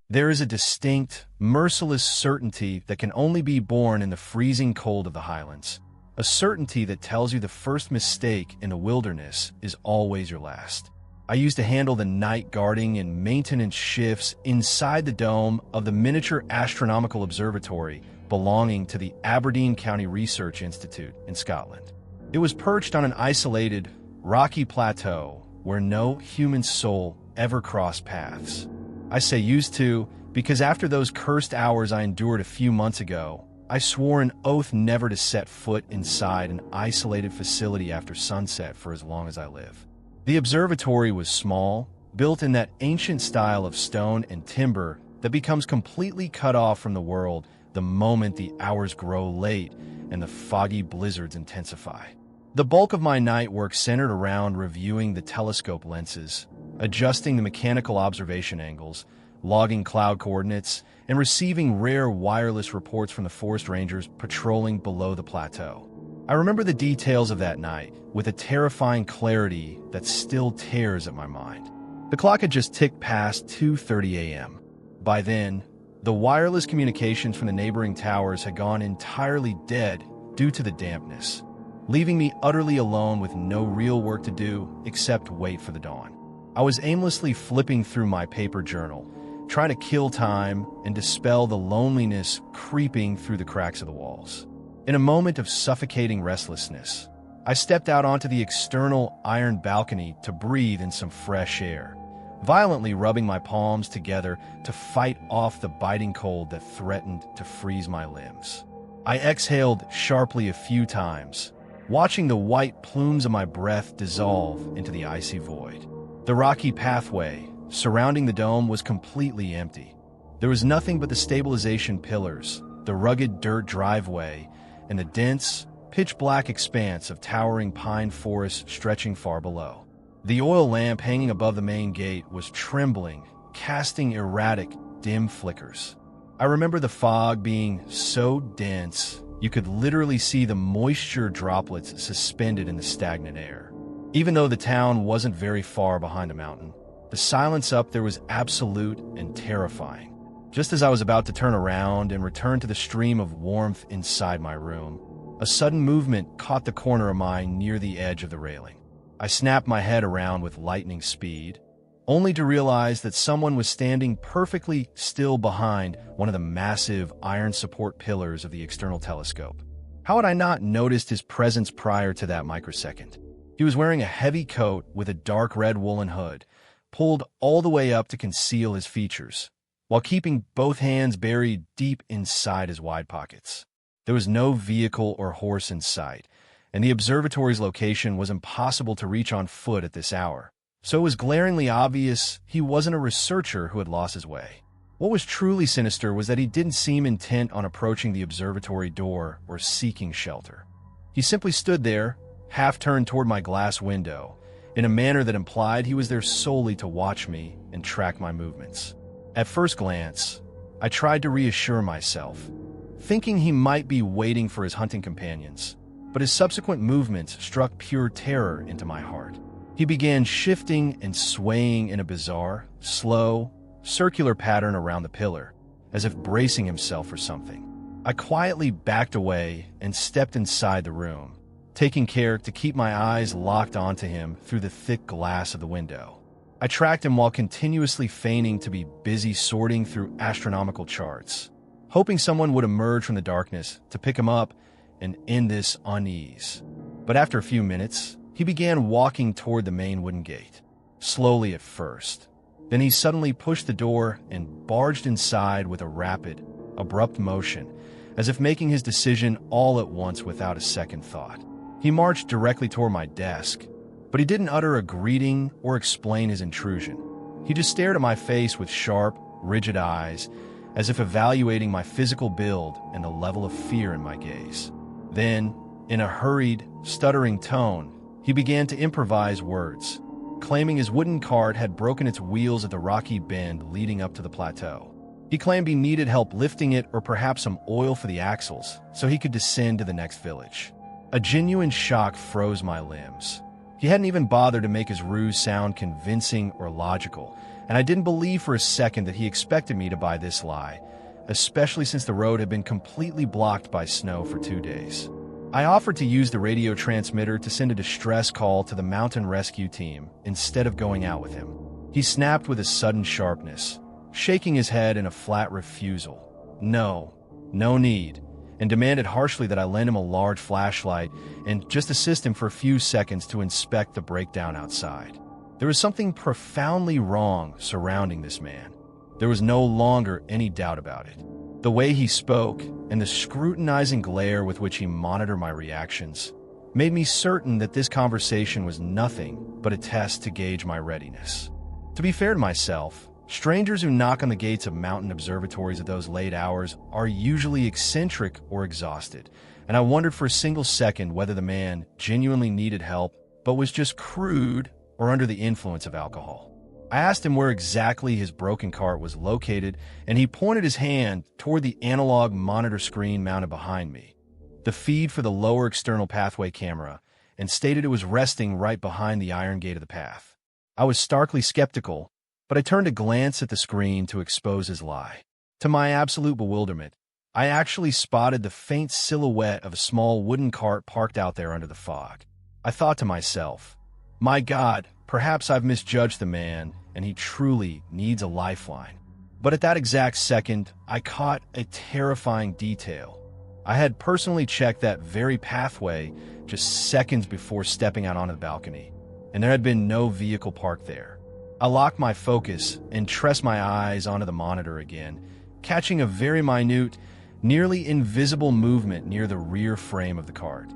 There is a distinct, merciless certainty that can only be born in the freezing cold of the Highlands. A certainty that tells you the first mistake in the wilderness is always your last. I used to handle the night guarding and maintenance shifts inside the dome of the miniature astronomical observatory belonging to the Aberdeen County Research Institute in Scotland. It was perched on an isolated, rocky plateau where no human soul ever crossed paths. I say used to because after those cursed hours I endured a few months ago, I swore an oath never to set foot inside an isolated facility after sunset for as long as I live. The observatory was small, built in that ancient style of stone and timber that becomes completely cut off from the world the moment the hours grow late and the foggy blizzards intensify. The bulk of my night work centered around reviewing the telescope lenses, adjusting the mechanical observation angles, logging cloud coordinates, and receiving rare wireless reports from the forest rangers patrolling below the plateau. I remember the details of that night with a terrifying clarity that still tears at my mind. The clock had just ticked past 2:30 a.m. By then, the wireless communications from the neighboring towers had gone entirely dead due to the dampness, leaving me utterly alone with no real work to do except wait for the dawn. I was aimlessly flipping through my paper journal, trying to kill time and dispel the loneliness creeping through the cracks of the walls. In a moment of suffocating restlessness, I stepped out onto the external iron balcony to breathe in some fresh air, violently rubbing my palms together to fight off the biting cold that threatened to freeze my limbs. I exhaled sharply a few times, watching the white plumes of my breath dissolve into the icy void. The rocky pathway surrounding the dome was completely empty. There was nothing but the stabilization pillars, the rugged dirt driveway, and the dense, pitch-black expanse of towering pine forest stretching far below. The oil lamp hanging above the main gate was trembling, casting erratic, dim flickers. I remember the fog being so dense you could literally see the moisture droplets suspended in the stagnant air. Even though the town wasn't very far behind a mountain, the silence up there was absolute and terrifying. Just as I was about to turn around and return to the stream of warmth inside my room, a sudden movement caught the corner of my eye near the edge of the railing. I snapped my head around with lightning speed, only to realize that someone was standing perfectly still behind one of the massive iron support pillars of the external telescope. How had I not noticed his presence prior to that microsecond? He was wearing a heavy coat with a dark red woolen hood, pulled all the way up to conceal his features, while keeping both hands buried deep inside his wide pockets. There was no vehicle or horse in sight, and the observatory's location was impossible to reach on foot at this hour, so it was glaringly obvious he wasn't a researcher who had lost his way. What was truly sinister was that he didn't seem intent on approaching the observatory door or seeking shelter. He simply stood there, half-turned toward my glass window, in a manner that implied he was there solely to watch me and track my movements. At first glance, I tried to reassure myself, thinking he might be waiting for his hunting companions, but his subsequent movements struck pure terror into my heart. He began shifting and swaying in a bizarre, slow, circular pattern around the pillar, as if bracing himself for something. I quietly backed away and stepped inside the room, taking care to keep my eyes locked onto him through the thick glass of the window. I tracked him while continuously feigning to be busy sorting through astronomical charts, hoping someone would emerge from the darkness to pick him up and end this unease. But after a few minutes, he began walking toward the main wooden gate, slowly at first. Then he suddenly pushed the door and barged inside with a rapid, abrupt motion, as if making his decision all at once without a second thought. He marched directly toward my desk, but he didn't utter a greeting or explain his intrusion. He just stared at my face with sharp, rigid eyes, as if evaluating my physical build and the level of fear in my gaze. Then, in a hurried, stuttering tone, he began to improvise words, claiming his wooden cart had broken its wheels at the rocky bend leading up to the plateau. He claimed he needed help lifting it or perhaps some oil for the axles so he could descend to the next village. A genuine shock froze my limbs. He hadn't even bothered to make his ruse sound convincing or logical, and I didn't believe for a second that he expected me to buy this lie, especially since the road had been completely blocked by snow for 2 days. I offered to use the radio transmitter to send a distress call to the mountain rescue team instead of going out with him. He snapped with a sudden sharpness, shaking his head in a flat refusal. No need, and demanded harshly that I lend him a large flashlight and just assist him for a few seconds to inspect the breakdown outside. There was something profoundly wrong surrounding this man. There was no longer any doubt about it. The way he spoke and the scrutinizing glare with which he monitored my reactions made me certain that this conversation was nothing but a test to gauge my readiness. To be fair to myself, strangers who knock on the gates of mountain observatories at those late hours are usually eccentric or exhausted, and I wondered for a single second whether the man genuinely needed help but was just crude or under the influence of alcohol. I asked him where exactly his broken cart was located, and he pointed his hand toward the analog monitor screen mounted behind me, the feed for the lower external pathway camera, and stated it was resting right behind the iron gate of the path. I was starkly skeptical, but I turned to glance at the screen to expose his lie. To my absolute bewilderment, I actually spotted the faint silhouette of a small wooden cart parked out there under the fog. I thought to myself, my God, perhaps I've misjudged the man, and he truly needs a lifeline. But at that exact second, I caught a terrifying detail. I had personally checked that very pathway just seconds before stepping out onto the balcony, and there had been no vehicle parked there. I lock my focus and press my eyes onto the monitor again, catching a very minute, nearly invisible movement near the rear frame of the cart.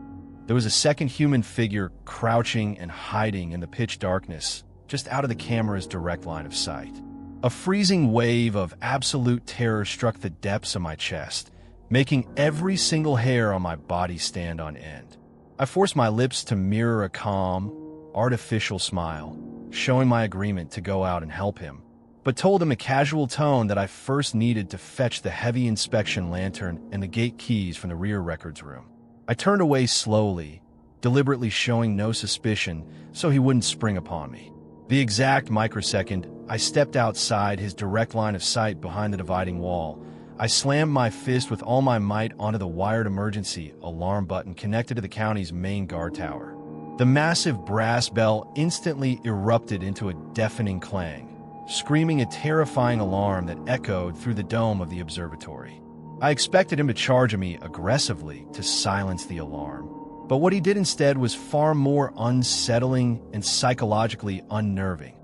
There was a second human figure crouching and hiding in the pitch darkness, just out of the camera's direct line of sight. A freezing wave of absolute terror struck the depths of my chest, making every single hair on my body stand on end. I forced my lips to mirror a calm, artificial smile, showing my agreement to go out and help him, but told him in a casual tone that I first needed to fetch the heavy inspection lantern and the gate keys from the rear records room. I turned away slowly, deliberately showing no suspicion so he wouldn't spring upon me. The exact microsecond I stepped outside his direct line of sight behind the dividing wall, I slammed my fist with all my might onto the wired emergency alarm button connected to the county's main guard tower. The massive brass bell instantly erupted into a deafening clang, screaming a terrifying alarm that echoed through the dome of the observatory. I expected him to charge at me aggressively to silence the alarm, but what he did instead was far more unsettling and psychologically unnerving.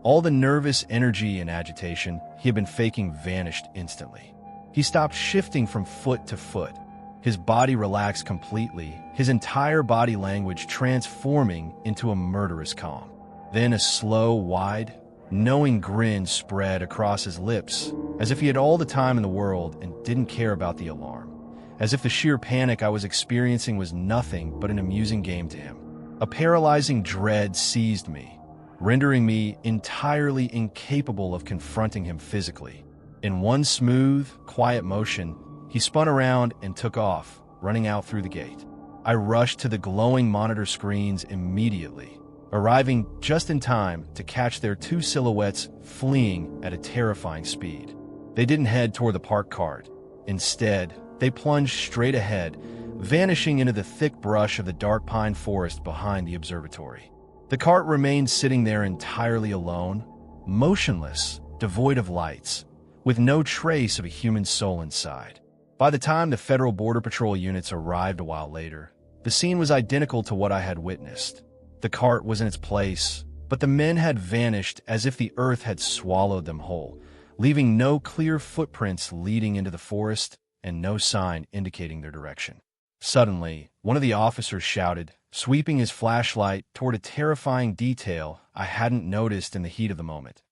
All the nervous energy and agitation he had been faking vanished instantly. He stopped shifting from foot to foot. His body relaxed completely, his entire body language transforming into a murderous calm. Then a slow, wide, knowing grin spread across his lips, as if he had all the time in the world and didn't care about the alarm, as if the sheer panic I was experiencing was nothing but an amusing game to him. A paralyzing dread seized me, rendering me entirely incapable of confronting him physically. In one smooth, quiet motion, he spun around and took off, running out through the gate. I rushed to the glowing monitor screens immediately, arriving just in time to catch their two silhouettes fleeing at a terrifying speed. They didn't head toward the parked cart. Instead, they plunged straight ahead, vanishing into the thick brush of the dark pine forest behind the observatory. The cart remained sitting there entirely alone, motionless, devoid of lights, with no trace of a human soul inside. By the time the Federal Border Patrol units arrived a while later, the scene was identical to what I had witnessed. The cart was in its place, but the men had vanished as if the earth had swallowed them whole, leaving no clear footprints leading into the forest and no sign indicating their direction. Suddenly, one of the officers shouted, sweeping his flashlight toward a terrifying detail I hadn't noticed in the heat of the moment.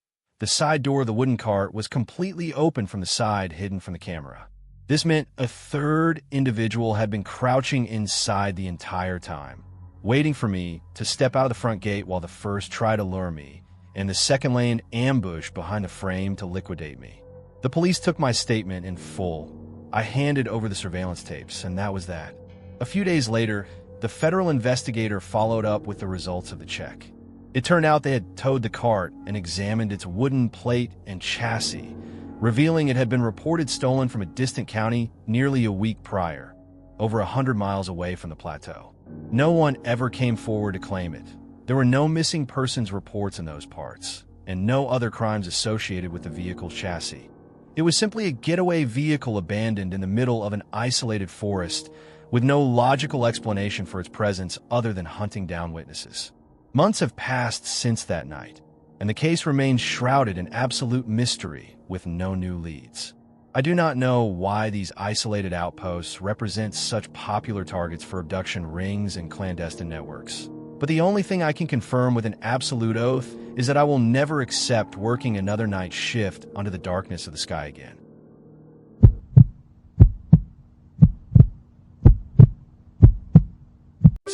The side door of the wooden cart was completely open from the side, hidden from the camera. This meant a third individual had been crouching inside the entire time, waiting for me to step out of the front gate while the first tried to lure me, and the second lay in ambush behind the frame to liquidate me. The police took my statement in full. I handed over the surveillance tapes, and that was that. A few days later, the federal investigator followed up with the results of the check. It turned out they had towed the cart and examined its wooden plate and chassis, revealing it had been reported stolen from a distant county nearly a week prior, over 100 miles away from the plateau. No one ever came forward to claim it. There were no missing persons reports in those parts, and no other crimes associated with the vehicle's chassis. It was simply a getaway vehicle abandoned in the middle of an isolated forest, with no logical explanation for its presence other than hunting down witnesses. Months have passed since that night, and the case remains shrouded in absolute mystery with no new leads. I do not know why these isolated outposts represent such popular targets for abduction rings and clandestine networks, but the only thing I can confirm with an absolute oath is that I will never accept working another night shift under the darkness of the sky again.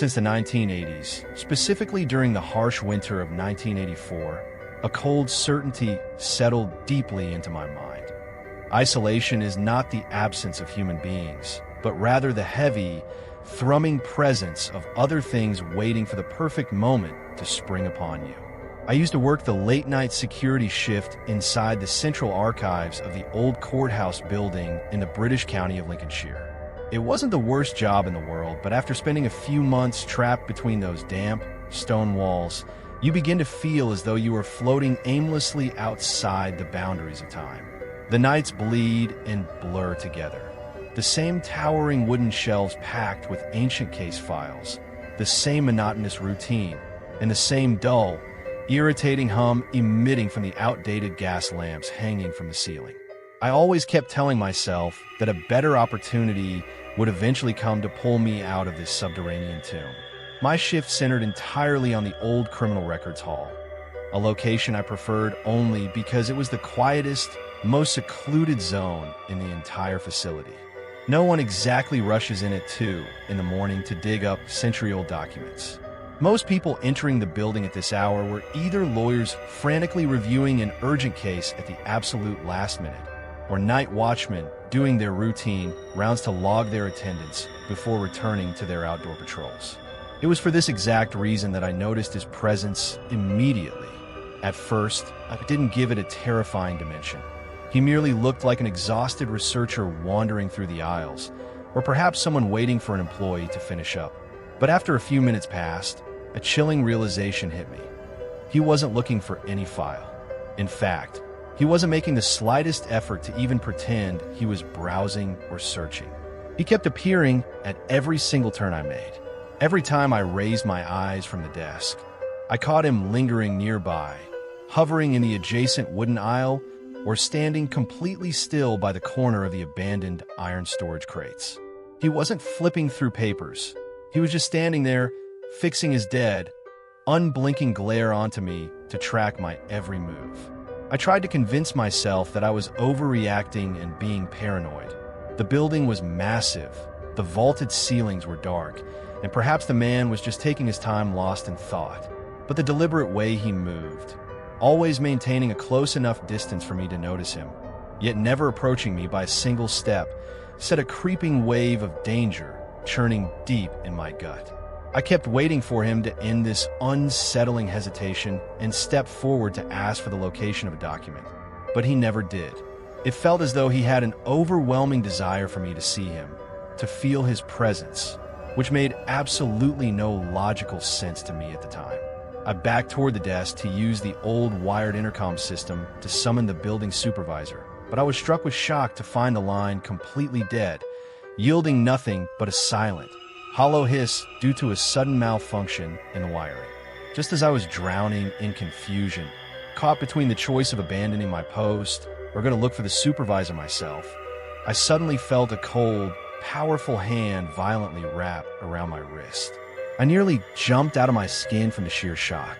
Since the 1980s, specifically during the harsh winter of 1984, a cold certainty settled deeply into my mind. Isolation is not the absence of human beings, but rather the heavy, thrumming presence of other things waiting for the perfect moment to spring upon you. I used to work the late-night security shift inside the central archives of the old courthouse building in the British county of Lincolnshire. It wasn't the worst job in the world, but after spending a few months trapped between those damp, stone walls, you begin to feel as though you are floating aimlessly outside the boundaries of time. The nights bleed and blur together. The same towering wooden shelves packed with ancient case files, the same monotonous routine, and the same dull, irritating hum emitting from the outdated gas lamps hanging from the ceiling. I always kept telling myself that a better opportunity would eventually come to pull me out of this subterranean tomb. My shift centered entirely on the old criminal records hall, a location I preferred only because it was the quietest, most secluded zone in the entire facility. No one exactly rushes in at 2 in the morning to dig up century-old documents. Most people entering the building at this hour were either lawyers frantically reviewing an urgent case at the absolute last minute, or night watchmen doing their routine rounds to log their attendance before returning to their outdoor patrols. It was for this exact reason that I noticed his presence immediately. At first, I didn't give it a terrifying dimension. He merely looked like an exhausted researcher wandering through the aisles, or perhaps someone waiting for an employee to finish up. But after a few minutes passed, a chilling realization hit me. He wasn't looking for any file. In fact, he wasn't making the slightest effort to even pretend he was browsing or searching. He kept appearing at every single turn I made. Every time I raised my eyes from the desk, I caught him lingering nearby, hovering in the adjacent wooden aisle, or standing completely still by the corner of the abandoned iron storage crates. He wasn't flipping through papers. He was just standing there, fixing his dead, unblinking glare onto me to track my every move. I tried to convince myself that I was overreacting and being paranoid. The building was massive, the vaulted ceilings were dark, and perhaps the man was just taking his time lost in thought. But the deliberate way he moved, always maintaining a close enough distance for me to notice him, yet never approaching me by a single step, set a creeping wave of danger churning deep in my gut. I kept waiting for him to end this unsettling hesitation and step forward to ask for the location of a document, but he never did. It felt as though he had an overwhelming desire for me to see him, to feel his presence, which made absolutely no logical sense to me at the time. I backed toward the desk to use the old wired intercom system to summon the building supervisor, but I was struck with shock to find the line completely dead, yielding nothing but a silent, hollow hiss due to a sudden malfunction in the wiring. Just as I was drowning in confusion, caught between the choice of abandoning my post or going to look for the supervisor myself, I suddenly felt a cold, powerful hand violently wrap around my wrist. I nearly jumped out of my skin from the sheer shock.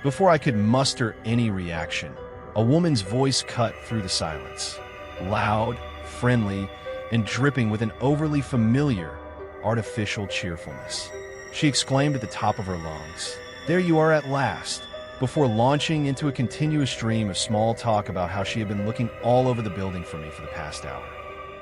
Before I could muster any reaction, a woman's voice cut through the silence, loud, friendly, and dripping with an overly familiar, artificial cheerfulness. She exclaimed at the top of her lungs, "There you are at last," before launching into a continuous stream of small talk about how she had been looking all over the building for me for the past hour.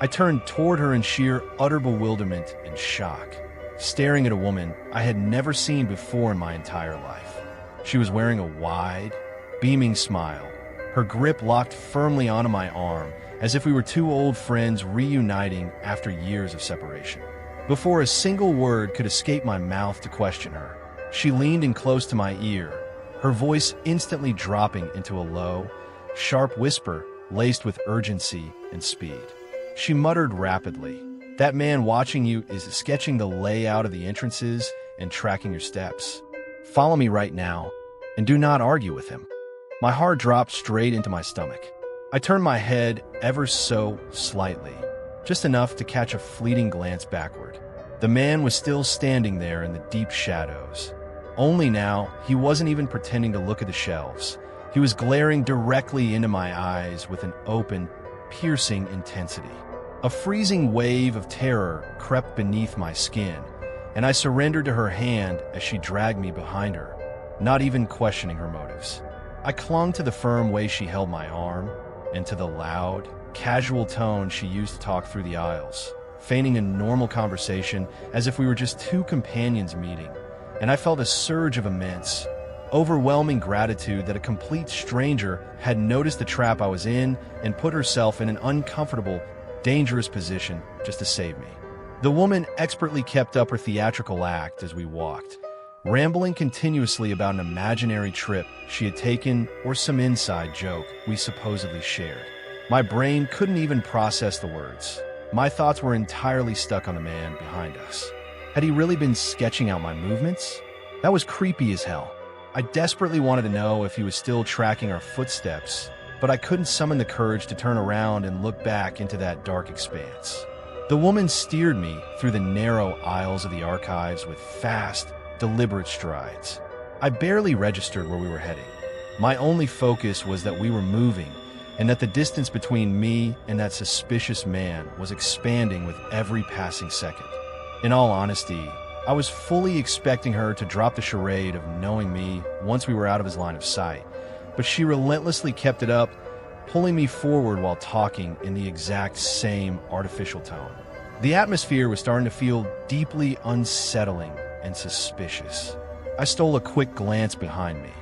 I turned toward her in sheer, utter bewilderment and shock, staring at a woman I had never seen before in my entire life. She was wearing a wide, beaming smile, her grip locked firmly onto my arm, as if we were two old friends reuniting after years of separation. Before a single word could escape my mouth to question her, she leaned in close to my ear, her voice instantly dropping into a low, sharp whisper laced with urgency and speed. She muttered rapidly, "That man watching you is sketching the layout of the entrances and tracking your steps. Follow me right now, and do not argue with him." My heart dropped straight into my stomach. I turned my head ever so slightly, just enough to catch a fleeting glance backward. The man was still standing there in the deep shadows. Only now, he wasn't even pretending to look at the shelves. He was glaring directly into my eyes with an open, piercing intensity. A freezing wave of terror crept beneath my skin, and I surrendered to her hand as she dragged me behind her, not even questioning her motives. I clung to the firm way she held my arm, and to the loud, casual tone she used to talk through the aisles, feigning a normal conversation as if we were just two companions meeting, and I felt a surge of immense, overwhelming gratitude that a complete stranger had noticed the trap I was in and put herself in an uncomfortable, dangerous position just to save me. The woman expertly kept up her theatrical act as we walked, rambling continuously about an imaginary trip she had taken or some inside joke we supposedly shared. My brain couldn't even process the words. My thoughts were entirely stuck on the man behind us. Had he really been sketching out my movements? That was creepy as hell. I desperately wanted to know if he was still tracking our footsteps, but I couldn't summon the courage to turn around and look back into that dark expanse. The woman steered me through the narrow aisles of the archives with fast, deliberate strides. I barely registered where we were heading. My only focus was that we were moving, and that the distance between me and that suspicious man was expanding with every passing second. In all honesty, I was fully expecting her to drop the charade of knowing me once we were out of his line of sight, but she relentlessly kept it up, pulling me forward while talking in the exact same artificial tone. The atmosphere was starting to feel deeply unsettling and suspicious. I stole a quick glance behind me,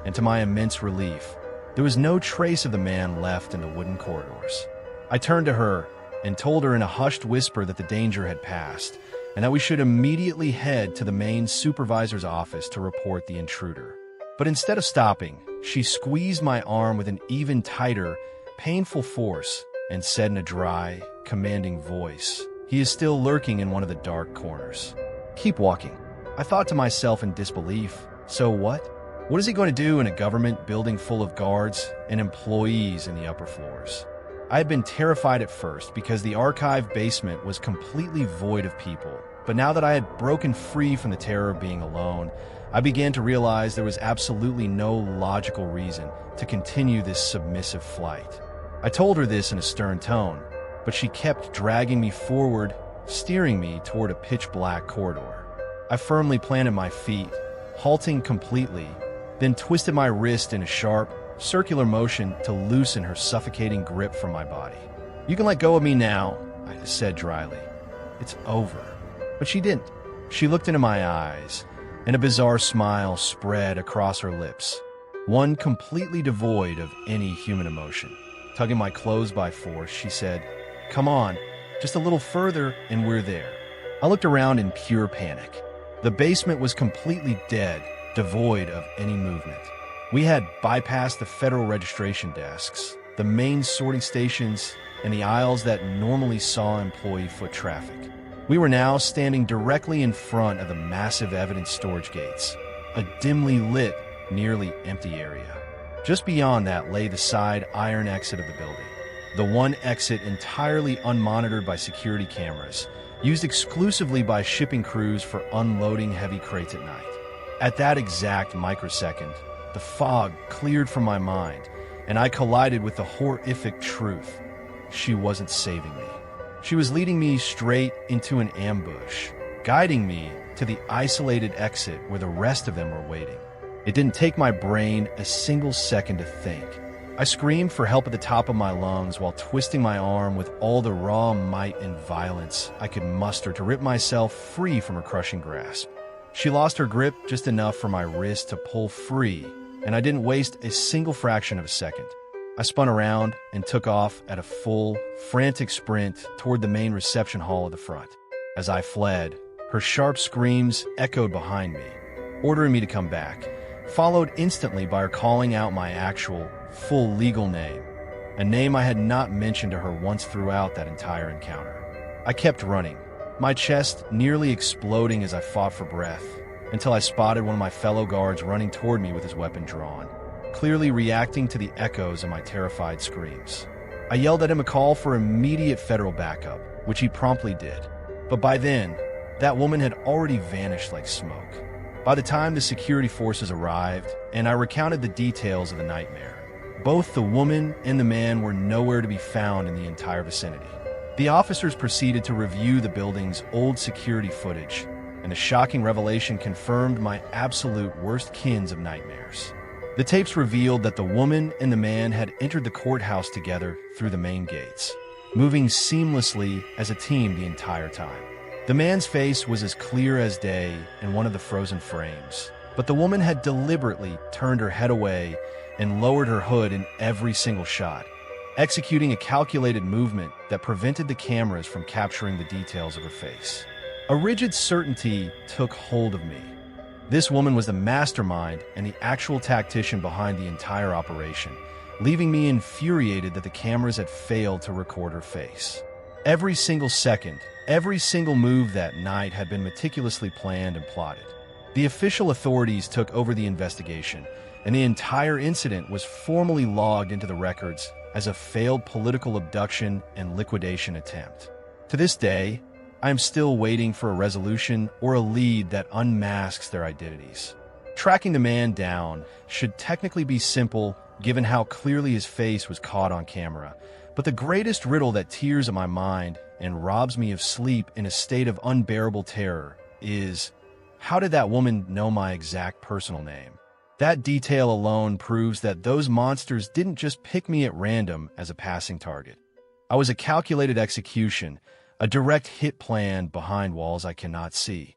and to my immense relief, there was no trace of the man left in the wooden corridors. I turned to her and told her in a hushed whisper that the danger had passed, and that we should immediately head to the main supervisor's office to report the intruder. But instead of stopping, she squeezed my arm with an even tighter, painful force and said in a dry, commanding voice, "He is still lurking in one of the dark corners. Keep walking." I thought to myself in disbelief, so what? What is he going to do in a government building full of guards and employees in the upper floors? I had been terrified at first because the archive basement was completely void of people, but now that I had broken free from the terror of being alone, I began to realize there was absolutely no logical reason to continue this submissive flight. I told her this in a stern tone, but she kept dragging me forward, steering me toward a pitch-black corridor. I firmly planted my feet, halting completely, then twisted my wrist in a sharp, circular motion to loosen her suffocating grip from my body. "You can let go of me now," I said dryly. "It's over." But she didn't. She looked into my eyes, and a bizarre smile spread across her lips, one completely devoid of any human emotion. Tugging my clothes by force, she said, "Come on, just a little further and we're there." I looked around in pure panic. The basement was completely dead, devoid of any movement. We had bypassed the federal registration desks, the main sorting stations, and the aisles that normally saw employee foot traffic. We were now standing directly in front of the massive evidence storage gates, a dimly lit, nearly empty area. Just beyond that lay the side iron exit of the building, the one exit entirely unmonitored by security cameras, used exclusively by shipping crews for unloading heavy crates at night. At that exact microsecond, the fog cleared from my mind, and I collided with the horrific truth. She wasn't saving me. She was leading me straight into an ambush, guiding me to the isolated exit where the rest of them were waiting. It didn't take my brain a single second to think. I screamed for help at the top of my lungs while twisting my arm with all the raw might and violence I could muster to rip myself free from her crushing grasp. She lost her grip just enough for my wrist to pull free, and I didn't waste a single fraction of a second. I spun around and took off at a full, frantic sprint toward the main reception hall at the front. As I fled, her sharp screams echoed behind me, ordering me to come back, followed instantly by her calling out my actual, full legal name, a name I had not mentioned to her once throughout that entire encounter. I kept running, my chest nearly exploding as I fought for breath, until I spotted one of my fellow guards running toward me with his weapon drawn, clearly reacting to the echoes of my terrified screams. I yelled at him a call for immediate federal backup, which he promptly did. But by then, that woman had already vanished like smoke. By the time the security forces arrived, and I recounted the details of the nightmare, both the woman and the man were nowhere to be found in the entire vicinity. The officers proceeded to review the building's old security footage, and the shocking revelation confirmed my absolute worst kins of nightmares. The tapes revealed that the woman and the man had entered the courthouse together through the main gates, moving seamlessly as a team the entire time. The man's face was as clear as day in one of the frozen frames, but the woman had deliberately turned her head away and lowered her hood in every single shot, executing a calculated movement that prevented the cameras from capturing the details of her face. A rigid certainty took hold of me. This woman was the mastermind and the actual tactician behind the entire operation, leaving me infuriated that the cameras had failed to record her face. Every single second, every single move that night had been meticulously planned and plotted. The official authorities took over the investigation, and the entire incident was formally logged into the records as a failed political abduction and liquidation attempt. To this day, I am still waiting for a resolution or a lead that unmasks their identities. Tracking the man down should technically be simple, given how clearly his face was caught on camera. But the greatest riddle that tears at my mind and robs me of sleep in a state of unbearable terror is, how did that woman know my exact personal name? That detail alone proves that those monsters didn't just pick me at random as a passing target. I was a calculated execution, a direct hit plan behind walls I cannot see.